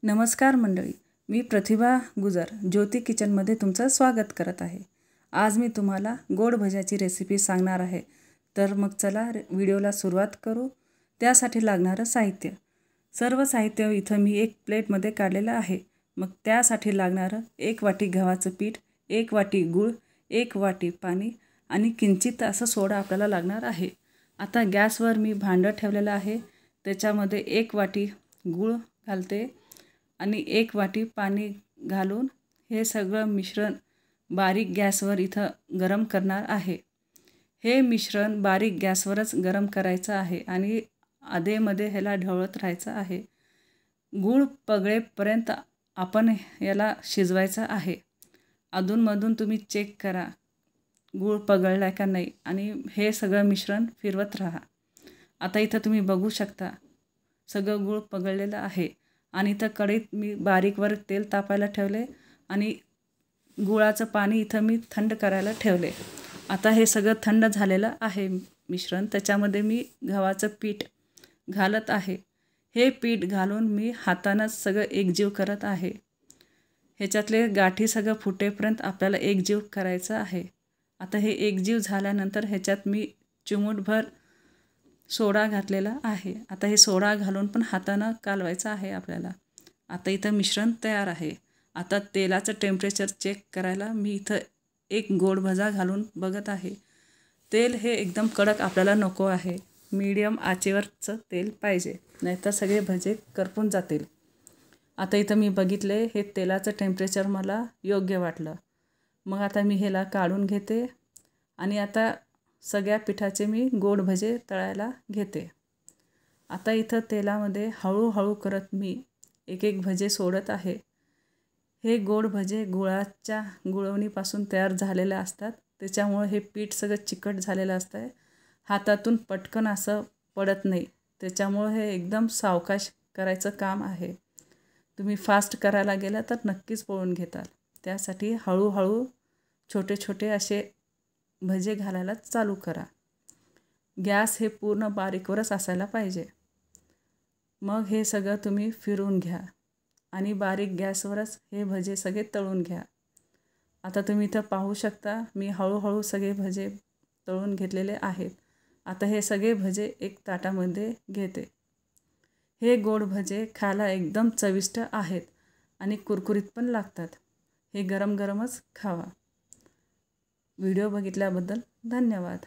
नमस्कार मंडळी, मी प्रतिभा गुजर ज्योती किचनमध्ये तुमचं स्वागत करत आहे। आज मी तुम्हाला गोड भज्याची रेसिपी सांगणार आहे। तर मग चला व्हिडिओला सुरुवात करू। त्यासाठी लागणारं साहित्य, सर्व साहित्य इथं मी एक प्लेटमध्ये काढलेलं आहे। मग त्यासाठी लागणारं 1 वाटी गव्हाचं पीठ, 1 वाटी गूळ, 1 वाटी पाणी आणि किंचित असं सोडा आपल्याला लागणार आहे। आता गॅसवर मी भांडं ठेवलेलं आहे, त्याच्यामध्ये 1 वाटी गूळ घालते आणि 1 वाटी पाणी घालून हे सगळं मिश्रण बारीक गॅसवर इथं गरम करणार आहे। हे मिश्रण बारीक गॅसवरच गरम करायचं आहे आणि अधेमध्ये ह्याला ढवळत राहायचं आहे। गूळ पगळेपर्यंत आपण याला शिजवायचं आहे। अधूनमधून तुम्ही चेक करा गूळ पगळला का नाही आणि हे सगळं मिश्रण फिरवत राहा। आता इथं तुम्ही बघू शकता सगळं गूळ पगळलेलं आहे आणि इथं कढईत मी बारीकवर तेल तापायला ठेवले आणि गुळाचं पाणी इथं मी थंड करायला ठेवले। आता हे सगळं थंड झालेलं आहे मिश्रण, त्याच्यामध्ये मी गव्हाचं पीठ घालत आहे। हे पीठ घालून मी हातानंच सगळं एकजीव करत आहे। ह्याच्यातले गाठी सगळं फुटेपर्यंत आपल्याला एकजीव करायचं आहे। आता हे एकजीव झाल्यानंतर ह्याच्यात मी चिमूटभर सोडा घातलेला आहे। आता हे सोडा घालून पण हातानं कालवायचं आहे आपल्याला। आता इथं मिश्रण तयार आहे। आता तेलाचं टेम्परेचर चेक करायला मी इथं एक गोड भजा घालून बघत आहे। तेल हे एकदम कडक आपल्याला नको आहे, मीडियम आचेवरचं तेल पाहिजे, नाहीतर सगळे भजे करपून जातील। आता इथं मी बघितले हे तेलाचं टेम्परेचर मला योग्य वाटलं। मग आता मी ह्याला काढून घेते आणि आता सगळ्या पिठाचे मी गोड भजे तळायला घेते। आता इथं तेलामध्ये हळूहळू करत मी एक एक भजे सोडत आहे। हे गोड भजे गुळाच्या गुळवणीपासून तयार झालेले असतात, त्याच्यामुळे हे पीठ सगळं चिकट झालेलं असतं, हातातून पटकन असं पडत नाही, त्याच्यामुळे हे एकदम सावकाश करायचं काम आहे। तुम्ही फास्ट करायला गेला तर नक्कीच पळून घेताल, त्यासाठी हळूहळू छोटे छोटे असे भजे घालायला चालू करा। गॅस हे पूर्ण बारीकवरच असायला पाहिजे। मग हे सगळं तुम्ही फिरवून घ्या आणि बारीक गॅसवरच हे भजे सगळे तळून घ्या। आता तुम्ही इथं पाहू शकता मी हळूहळू सगळे भजे तळून घेतलेले आहेत। आता हे सगळे भजे एक ताटामध्ये घेते। हे गोड भजे खायला एकदम चविष्ट आहेत आणि कुरकुरीत पण लागतात। हे गरम गरमच खावा। व्हिडिओ बघितल्याबद्दल धन्यवाद।